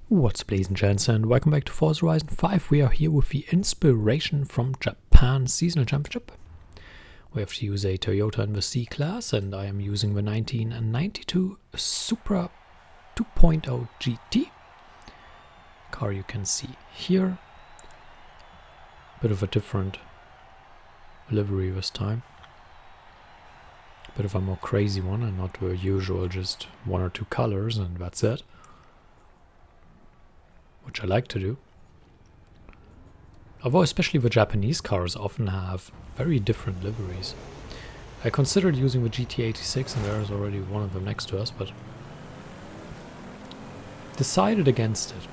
What's up, ladies and gents, and welcome back to Forza Horizon 5. We are here with the Inspiration from Japan Seasonal Championship. We have to use a Toyota in the C-Class, and I am using the 1992 Supra 2.0 GT. Car you can see here. Bit of a different livery this time. Bit of a more crazy one, and not the usual just one or two colors, and that's it. Which I like to do. Although especially the Japanese cars often have very different liveries. I considered using the GT86 and there is already one of them next to us, but decided against it.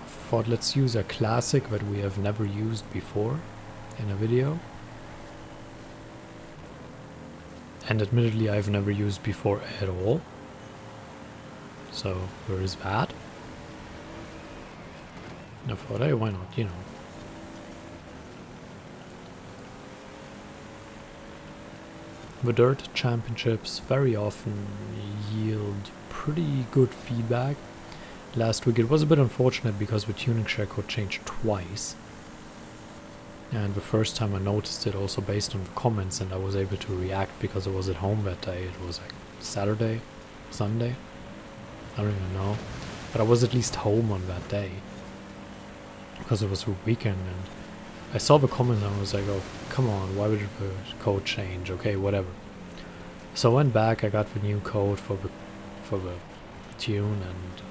Thought let's use a classic that we have never used before in a video. And admittedly I've never used before at all. So there is that. I thought, hey, why not, you know. The Dirt Championships very often yield pretty good feedback. Last week it was a bit unfortunate because the tuning share code changed twice. And the first time I noticed it also based on the comments, and I was able to react because I was at home that day. It was like Saturday, Sunday, I don't even know. But I was at least home on that day. Because it was a weekend, and I saw the comments and I was like, oh, come on, why would the code change? Okay, whatever. So I went back, I got the new code for the tune and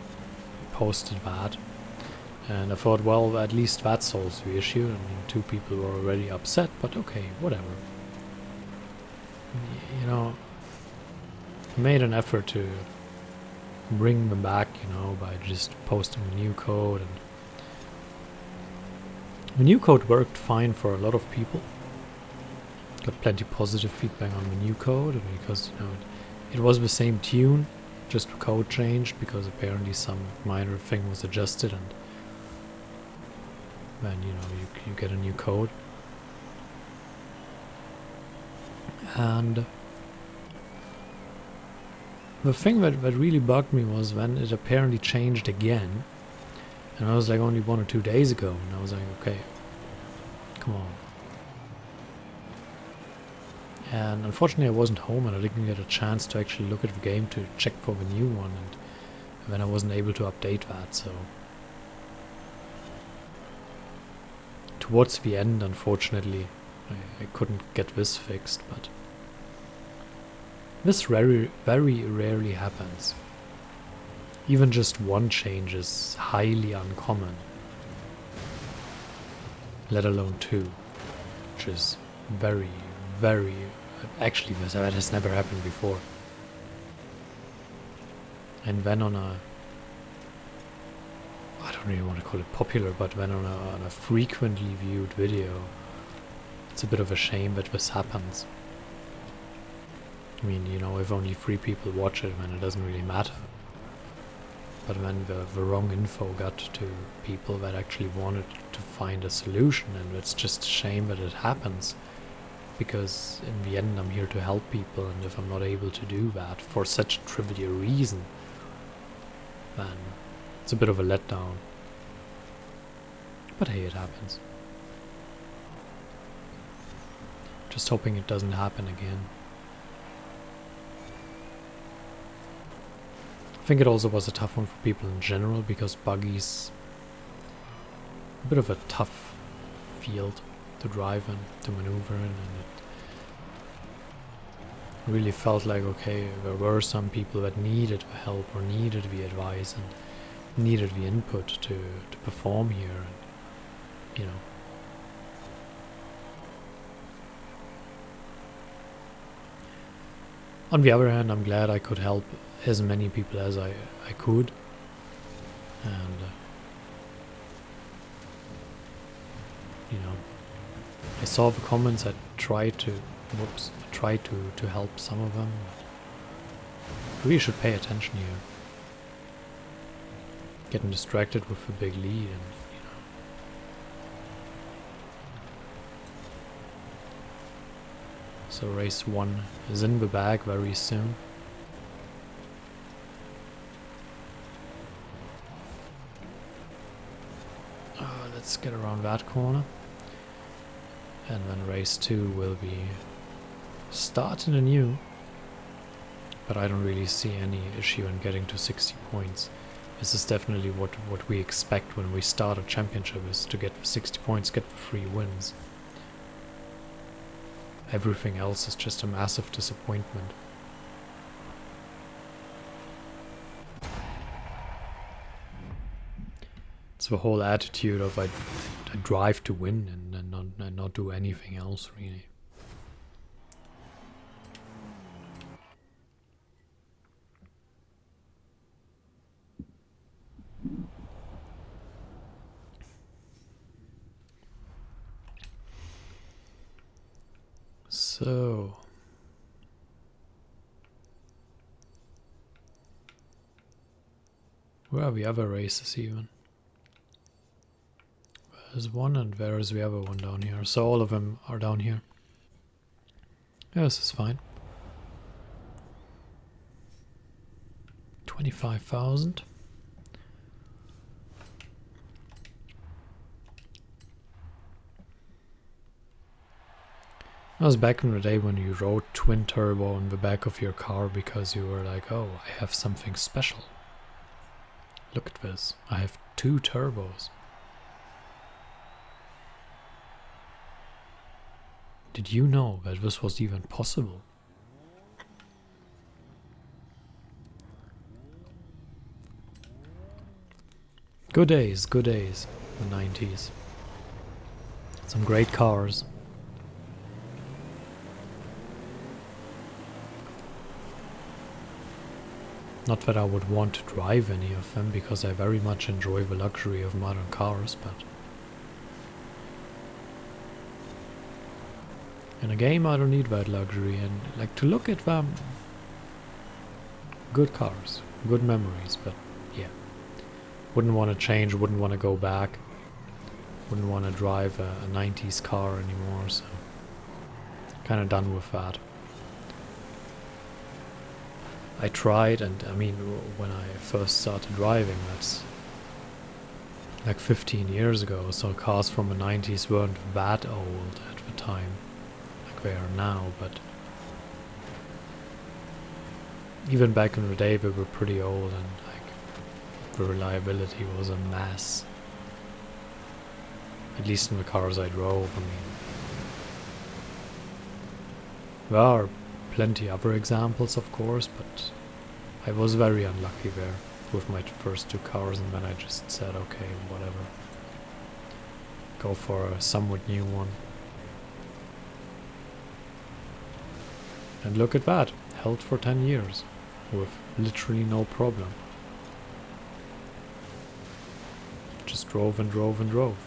posted that. And I thought, well, at least that solves the issue. I mean, two people were already upset, but okay, whatever. You know, I made an effort to bring them back, you know, by just posting the new code, and the new code worked fine for a lot of people. Got plenty positive feedback on the new code because, you know, it was the same tune, just the code changed because apparently some minor thing was adjusted, and then, you know, you get a new code. And the thing that really bugged me was when it apparently changed again. And I was like only 1 or 2 days ago, and I was like, okay, come on. And unfortunately I wasn't home and I didn't get a chance to actually look at the game to check for the new one, and then I wasn't able to update that, so towards the end, unfortunately, I couldn't get this fixed, but this very rarely happens. Even just one change is highly uncommon, let alone two, which is very, actually that has never happened before. And then on a, I don't really want to call it popular, but then on a frequently viewed video, it's a bit of a shame that this happens. I mean, you know, if only 3 people watch it, then it doesn't really matter. But when the wrong info got to people that actually wanted to find a solution, and it's just a shame that it happens, because in the end I'm here to help people, and if I'm not able to do that for such a trivial reason, then it's a bit of a letdown. But hey, it happens. Just hoping it doesn't happen again. I think it also was a tough one for people in general, because buggy's a bit of a tough field to drive in, to maneuver in, and it really felt like, okay, there were some people that needed the help or needed the advice and needed the input to perform here, and, you know. On the other hand, I'm glad I could help as many people as I could, and you know, I saw the comments. I tried to help some of them. I really should pay attention here. Getting distracted with the big lead, and you know. So race 1 is in the bag very soon. let's get around that corner. And then race 2 will be starting anew. But I don't really see any issue in getting to 60 points. This is definitely what we expect when we start a championship, is to get 60 points, get 3 wins. Everything else is just a massive disappointment. It's the whole attitude of I drive to win and not do anything else, really. So, where are the other races even? There's one, and where is the other one down here? So all of them are down here. Yeah, this is fine. 25,000. That was back in the day when you wrote twin turbo on the back of your car because you were like, oh, I have something special. Look at this, I have 2 turbos. Did you know that this was even possible? Good days, the 90s. Some great cars. Not that I would want to drive any of them, because I very much enjoy the luxury of modern cars, but in a game I don't need that luxury, and like to look at them. Good cars, good memories, but yeah. Wouldn't want to change, wouldn't want to go back. Wouldn't want to drive a 90s car anymore, so kind of done with that. I tried, and I mean, when I first started driving, that's like 15 years ago, so cars from the 90s weren't that old at the time, like they are now, but even back in the day they were pretty old, and like the reliability was a mess. At least in the cars I drove. I mean, there are plenty other examples, of course, but I was very unlucky there with my first 2 cars, and then I just said, okay, whatever. Go for a somewhat new one. And look at that, held for 10 years, with literally no problem. Just drove and drove and drove.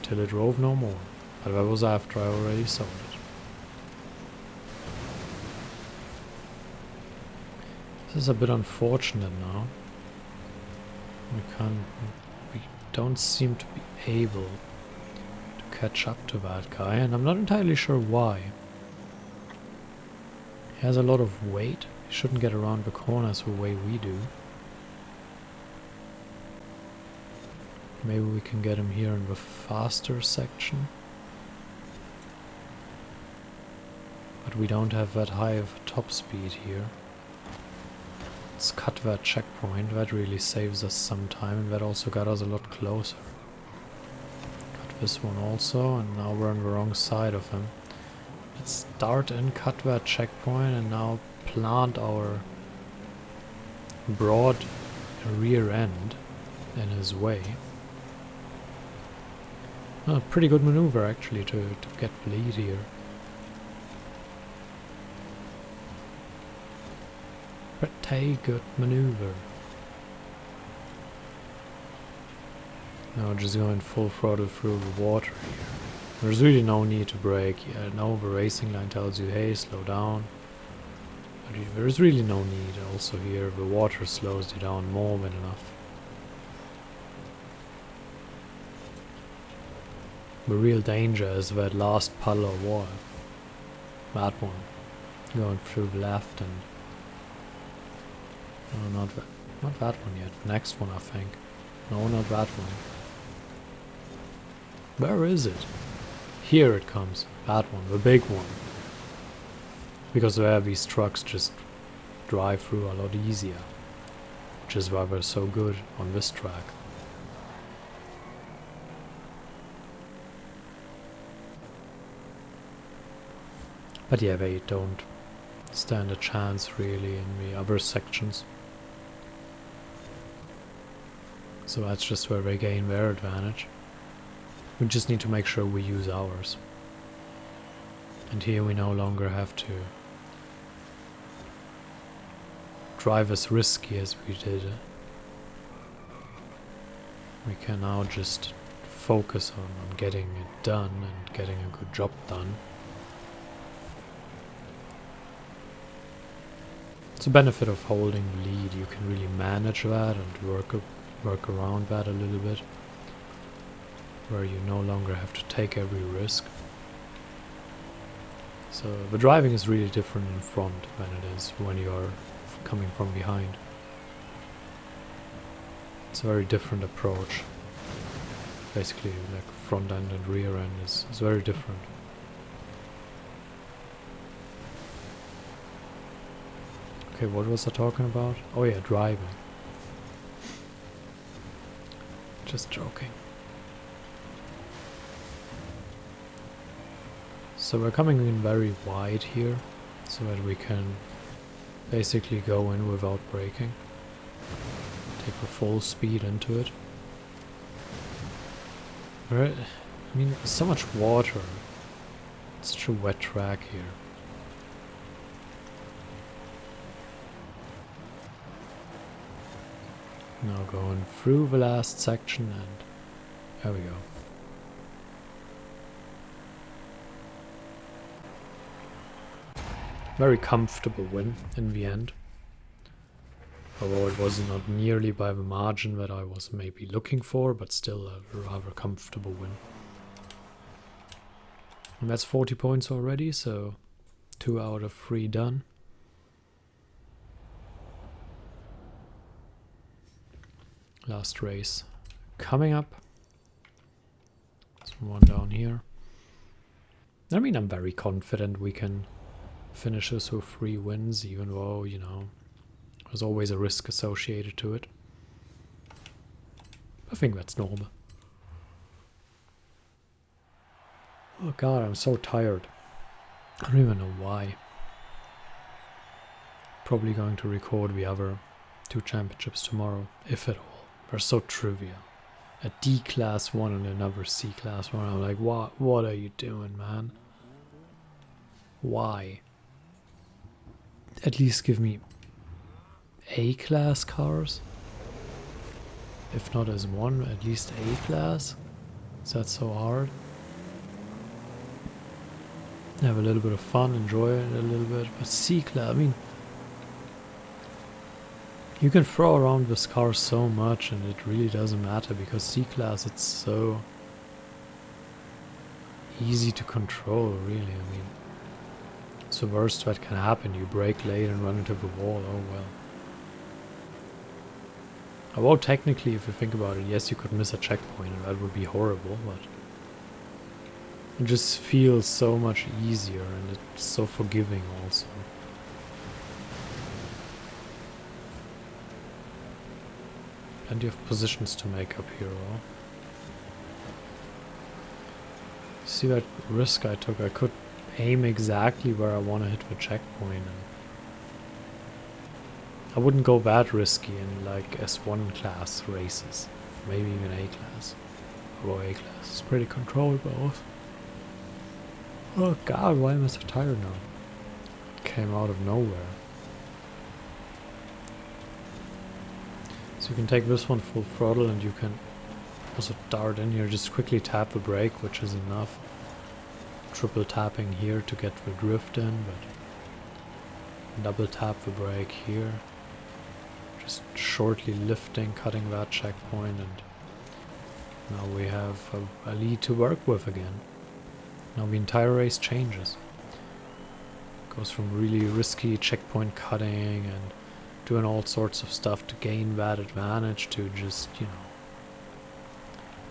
Till it drove no more, but that was after I already sold it. This is a bit unfortunate now. We don't seem to be able to catch up to that guy, and I'm not entirely sure why. He has a lot of weight. He shouldn't get around the corners the way we do. Maybe we can get him here in the faster section. But we don't have that high of a top speed here. Let's cut that checkpoint. That really saves us some time, and that also got us a lot closer. Cut this one also, and now we're on the wrong side of him. Let's start and cut that checkpoint, and now plant our broad rear end in his way. A pretty good maneuver actually to get the lead here. Pretty good maneuver. Now just going full throttle through the water here. There's really no need to brake. Yeah, no, the racing line tells you, hey, slow down. But there's really no need. Also here, the water slows you down more than enough. The real danger is that last puddle of water. That one. Going through the left and... No, not that one yet. The next one, I think. No, not that one. Where is it? Here it comes. That one, the big one. Because there these trucks just drive through a lot easier. Which is why we're so good on this track. But yeah, they don't stand a chance really in the other sections. So that's just where they gain their advantage. We just need to make sure we use ours. And here we no longer have to drive as risky as we did. We can now just focus on getting it done and getting a good job done. It's a benefit of holding the lead. You can really manage that and work around that a little bit, where you no longer have to take every risk. So the driving is really different in front than it is when you are coming from behind. It's a very different approach. Basically, like front end and rear end is very different. Okay, what was I talking about? Oh yeah, driving. Just joking. So we're coming in very wide here, so that we can basically go in without braking. Take the full speed into it. I mean, so much water. It's such a wet track here. Now going through the last section, and there we go. Very comfortable win in the end. Although it was not nearly by the margin that I was maybe looking for, but still a rather comfortable win. And that's 40 points already, so 2 out of 3 done. Last race coming up. There's one down here. I mean, I'm very confident we can finish this with 3 wins, even though, you know, there's always a risk associated to it. I think that's normal. Oh god, I'm so tired. I don't even know why. Probably going to record the other 2 championships tomorrow, if at all. They're so trivial. A D class one and another C class one. I'm like, what are you doing, man? Why? At least give me A class cars. If not as one, at least A class. Is that so hard? Have a little bit of fun, enjoy it a little bit. But C class, I mean, you can throw around this car so much and it really doesn't matter, because C-Class, it's so easy to control, really. I mean, it's the worst that can happen. You brake late and run into the wall, oh well. Although technically, if you think about it, yes, you could miss a checkpoint and that would be horrible, but it just feels so much easier and it's so forgiving also. Plenty of positions to make up here, though. See that risk I took? I could aim exactly where I want to hit the checkpoint, and I wouldn't go that risky in like S1 class races, maybe even A class. Although A class is pretty controlled both. Oh god, why am I so tired now? It came out of nowhere. So you can take this one full throttle and you can also dart in here, just quickly tap the brake, which is enough. Triple tapping here to get the drift in, but double tap the brake here. Just shortly lifting, cutting that checkpoint, and now we have a lead to work with again. Now the entire race changes. Goes from really risky checkpoint cutting and doing all sorts of stuff to gain that advantage to just, you know,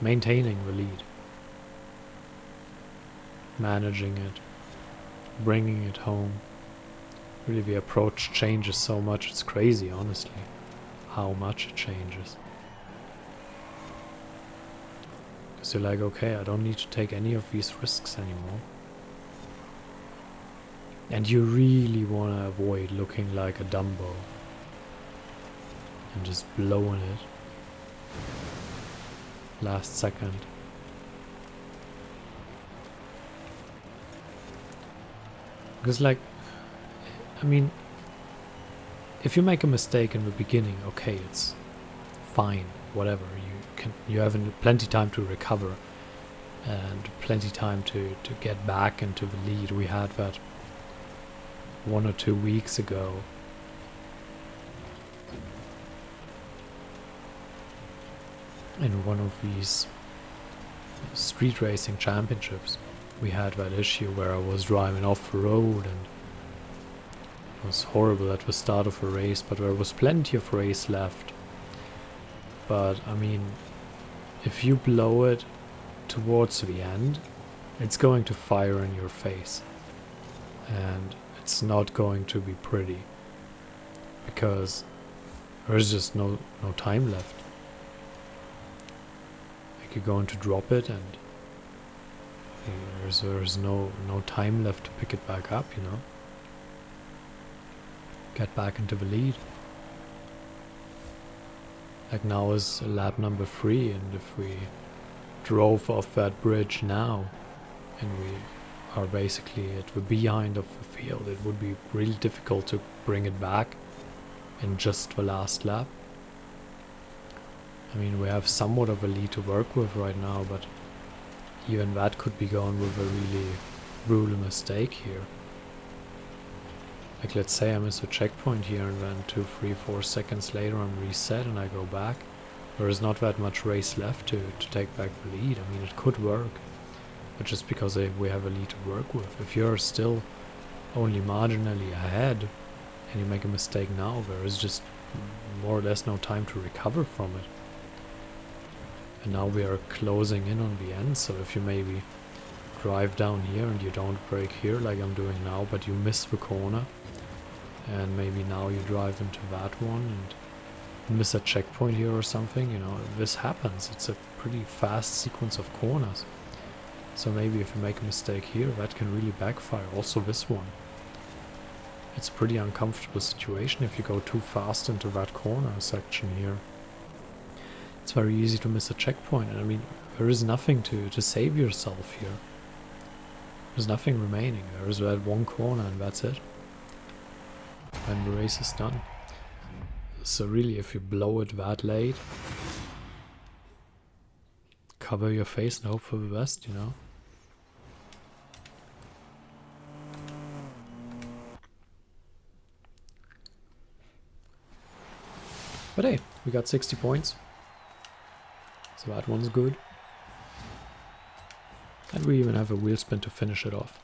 maintaining the lead. managing it, bringing it home. Really, the approach changes so much, it's crazy, honestly, how much it changes. Because you're like, okay, I don't need to take any of these risks anymore. And you really want to avoid looking like a Dumbo and just blowing it last second. Because like, I mean, if you make a mistake in the beginning, okay, it's fine, whatever. You have plenty time to recover and plenty time to get back into the lead. We had that 1 or 2 weeks ago. In one of these street racing championships, we had that issue where I was driving off the road and it was horrible at the start of the race, but there was plenty of race left. But I mean, if you blow it towards the end, it's going to fire in your face and it's not going to be pretty because there's just no time left. Like you're going to drop it and there's no time left to pick it back up, you know. Get back into the lead. Like now is lap number 3, and if we drove off that bridge now and we are basically at the behind of the field, it would be really difficult to bring it back in just the last lap. I mean, we have somewhat of a lead to work with right now, but even that could be gone with a really brutal mistake here. Like let's say I miss a checkpoint here and then 2, 3, 4 seconds later I'm reset and I go back. There is not that much race left to take back the lead. I mean, it could work, but just because we have a lead to work with. If you're still only marginally ahead and you make a mistake now, there is just more or less no time to recover from it. And now we are closing in on the end, so if you maybe drive down here and you don't brake here like I'm doing now, but you miss the corner, and maybe now you drive into that one and miss a checkpoint here or something, you know, this happens. It's a pretty fast sequence of corners. So maybe if you make a mistake here, that can really backfire. Also this one. It's a pretty uncomfortable situation if you go too fast into that corner section here. It's very easy to miss a checkpoint, and I mean, there is nothing to save yourself here. There's nothing remaining. There is that one corner and that's it. And the race is done. So really, if you blow it that late, cover your face and hope for the best, you know. But hey, we got 60 points. So that one's good. And we even have a wheel spin to finish it off.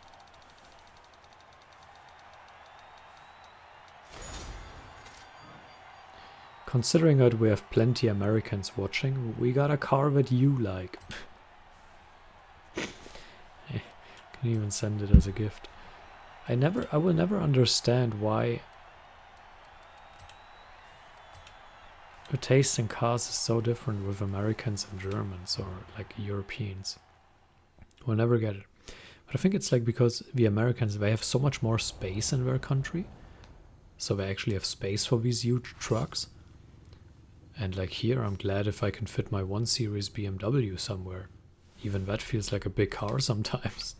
Considering that we have plenty Americans watching, we got a car that you like. Can even send it as a gift. I will never understand why the taste in cars is so different with Americans and Germans or like Europeans. We'll never get it. But I think it's like because the Americans, they have so much more space in their country. So they actually have space for these huge trucks. And like here, I'm glad if I can fit my 1 Series BMW somewhere. Even that feels like a big car sometimes.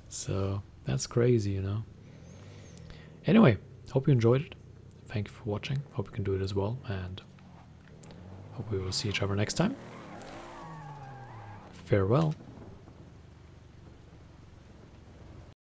So that's crazy, you know. Anyway, hope you enjoyed it. Thank you for watching. Hope you can do it as well. And hope we will see each other next time. Farewell.